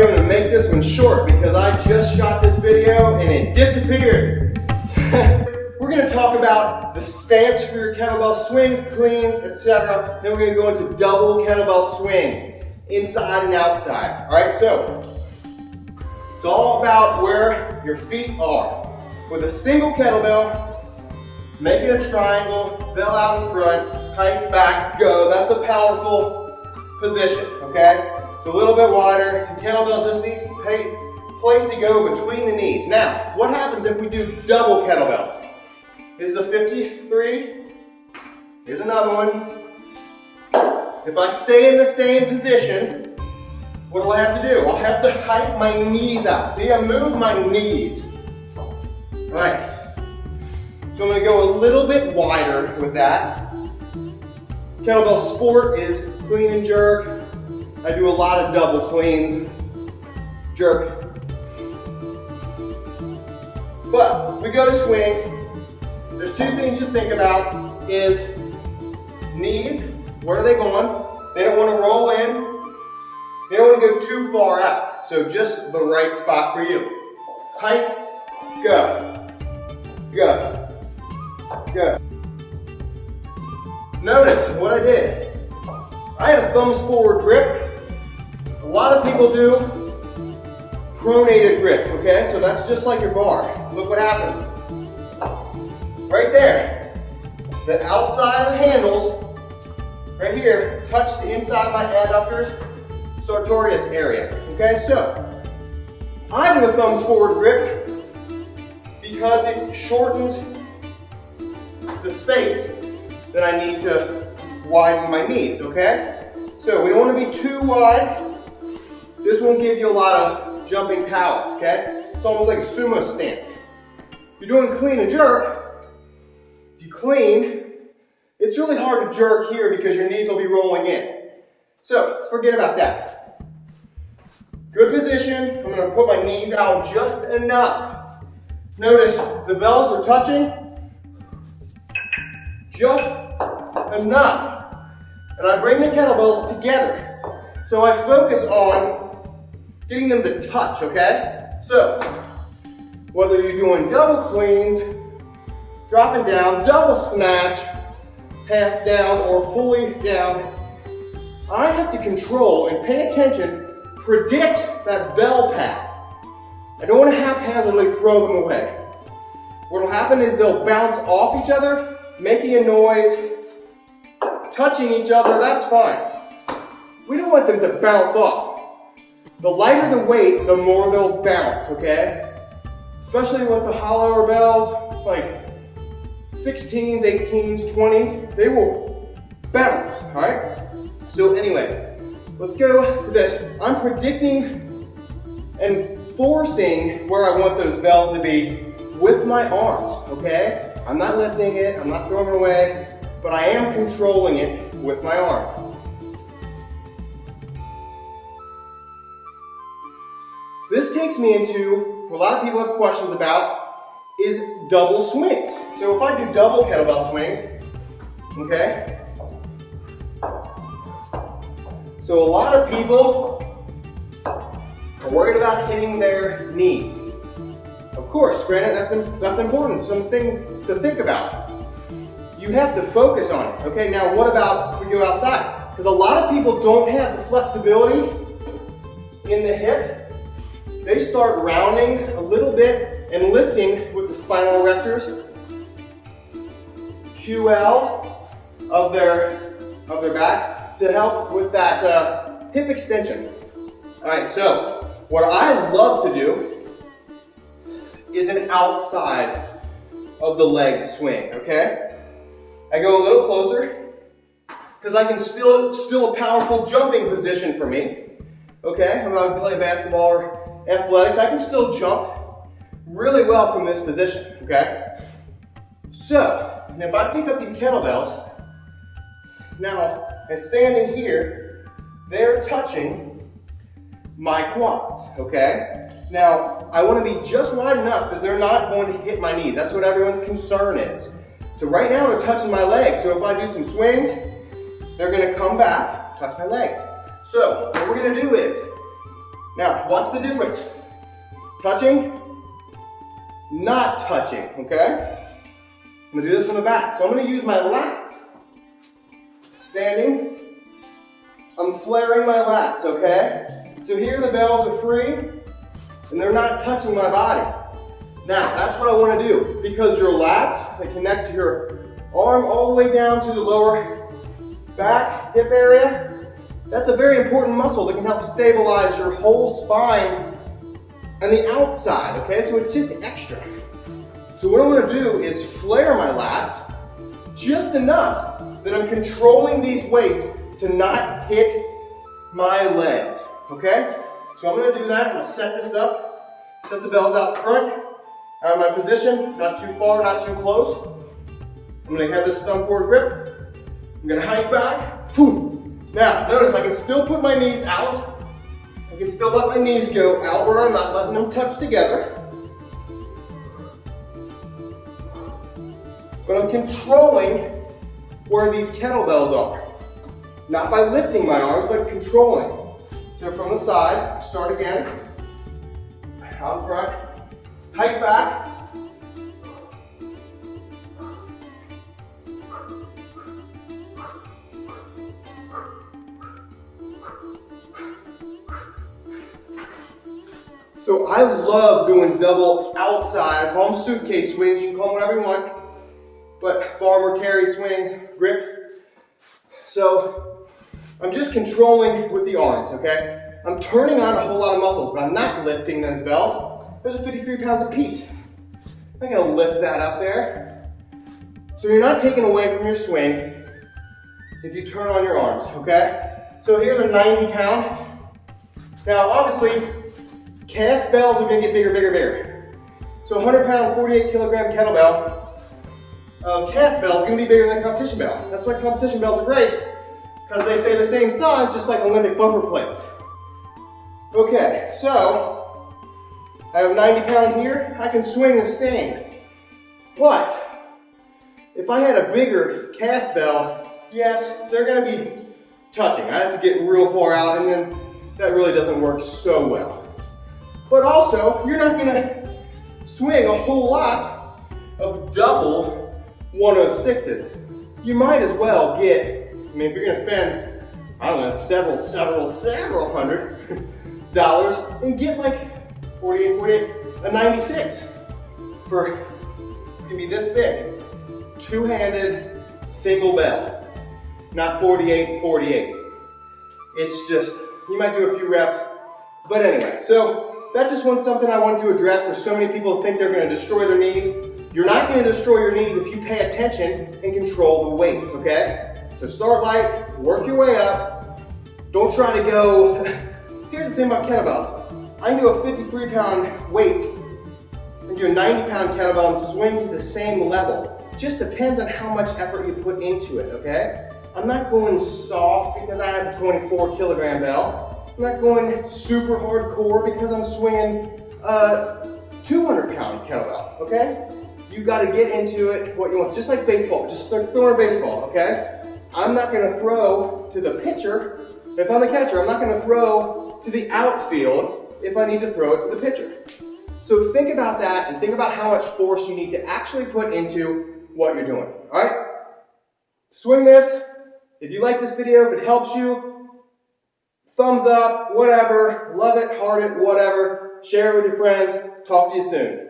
probably going to make this one short because I just shot this video and it disappeared. We're going to talk about the stance for your kettlebell swings, cleans, etc. Then we're going to go into double kettlebell swings, inside and outside. All right, so it's all about where your feet are. With a single kettlebell, make it a triangle, bell out in front, hike back, go. That's a powerful position, okay? So a little bit wider. The kettlebell just needs a place to go between the knees. Now, what happens if we do double kettlebells? This is a 53. Here's another one. If I stay in the same position, what do I have to do? I'll have to hike my knees out. See, I move my knees. All right. So I'm going to go a little bit wider with that. Kettlebell sport is clean and jerk. I do a lot of double cleans, jerk. But we go to swing. There's two things you think about is knees, where are they going? They don't want to roll in. They don't want to go too far out. So just the right spot for you. Hike, go, go, go. Notice what I did. I had a thumbs forward grip. A lot of people do pronated grip, okay? So that's just like your bar. Look what happens. Right there. The outside of the handles, right here, touch the inside of my adductors, sartorius area, okay? So, I do a thumbs forward grip because it shortens the space that I need to widen my knees, okay? So we don't want to be too wide. This won't give you a lot of jumping power, okay? It's almost like a sumo stance. If you're doing clean and jerk, if you clean, it's really hard to jerk here because your knees will be rolling in. So let's forget about that. Good position. I'm going to put my knees out just enough. Notice the bells are touching. Just enough. And I bring the kettlebells together. So I focus on getting them to touch, okay? So, whether you're doing double cleans, dropping down, double snatch, half down or fully down, I have to control and pay attention, predict that bell path. I don't want to haphazardly throw them away. What will happen is they'll bounce off each other, making a noise, touching each other, that's fine. We don't want them to bounce off. The lighter the weight, the more they'll bounce, okay? Especially with the hollower bells, like 16s, 18s, 20s, they will bounce, all right? So anyway, let's go to this. I'm predicting and forcing where I want those bells to be with my arms, okay? I'm not lifting it, I'm not throwing it away, but I am controlling it with my arms. This takes me into what a lot of people have questions about is double swings. So if I do double kettlebell swings, okay? So a lot of people are worried about hitting their knees. Of course, granted, that's important, something to think about. You have to focus on it, okay? Now what about if we go outside? Because a lot of people don't have the flexibility in the hip. They start rounding a little bit and lifting with the spinal erectors, QL of their back to help with that hip extension. All right, so what I love to do is an outside of the leg swing, okay? I go a little closer because I can still a powerful jumping position for me. Okay, I'm about to play basketball or athletics, I can still jump really well from this position, okay? So, if I pick up these kettlebells, now, and standing here, they're touching my quads, okay? Now, I want to be just wide enough that they're not going to hit my knees. That's what everyone's concern is. So right now they're touching my legs. So if I do some swings, they're going to come back, touch my legs. So what we're going to do is Now, what's the difference? Touching, not touching, okay? I'm gonna do this from the back. So I'm gonna use my lats. Standing, I'm flaring my lats, okay? So here the bells are free, and they're not touching my body. Now, that's what I wanna do, because your lats, they connect to your arm all the way down to the lower back, hip area. That's a very important muscle that can help stabilize your whole spine and the outside, okay? So it's just extra. So what I'm gonna do is flare my lats just enough that I'm controlling these weights to not hit my legs, okay? So I'm gonna do that. I'm gonna set this up, set the bells out front, out of my position, not too far, not too close. I'm gonna have this thumb forward grip. I'm gonna hike back. Boom. Now, notice I can still put my knees out. I can still let my knees go outward. I'm not letting them touch together. But I'm controlling where these kettlebells are. Not by lifting my arms, but controlling. So from the side, start again. Out front, hike back. So I love doing double outside. I call them suitcase swings. You can call them whatever you want. But farmer carry swings, grip. So I'm just controlling with the arms, okay? I'm turning on a whole lot of muscles, but I'm not lifting those bells. Those are 53 pounds apiece. I'm not gonna lift that up there. So you're not taking away from your swing if you turn on your arms, okay? So here's a 90 pound. Now obviously, cast bells are gonna get bigger, bigger, bigger. So 100 pound, 48 kilogram kettlebell, cast bell is gonna be bigger than a competition bell. That's why competition bells are great, because they stay the same size, just like Olympic bumper plates. Okay, so I have 90 pound here, I can swing the same. But if I had a bigger cast bell, yes, they're gonna be touching. I have to get real far out, and then that really doesn't work so well. But also, you're not gonna swing a whole lot of double 106s. You might as well get, I mean, if you're gonna spend, I don't know, several $100, and get like 48, a 96 for, it's gonna be this big. Two-handed, single bell, not 48. It's just, you might do a few reps, but anyway, so that's just something I wanted to address. There's so many people who think they're gonna destroy their knees. You're not gonna destroy your knees if you pay attention and control the weights, okay? So start light, work your way up. Don't try to go, here's the thing about kettlebells. I can do a 53 pound weight and do a 90 pound kettlebell and swing to the same level. Just depends on how much effort you put into it, okay? I'm not going soft because I have a 24 kilogram bell. I'm not going super hardcore because I'm swinging a 200 pound kettlebell, okay? You gotta get into it what you want. Just like baseball, just start throwing a baseball, okay? I'm not gonna throw to the pitcher. If I'm the catcher, I'm not gonna throw to the outfield if I need to throw it to the pitcher. So think about that and think about how much force you need to actually put into what you're doing, all right? Swing this. If you like this video, if it helps you, thumbs up, whatever, love it, heart it, whatever. Share it with your friends. Talk to you soon.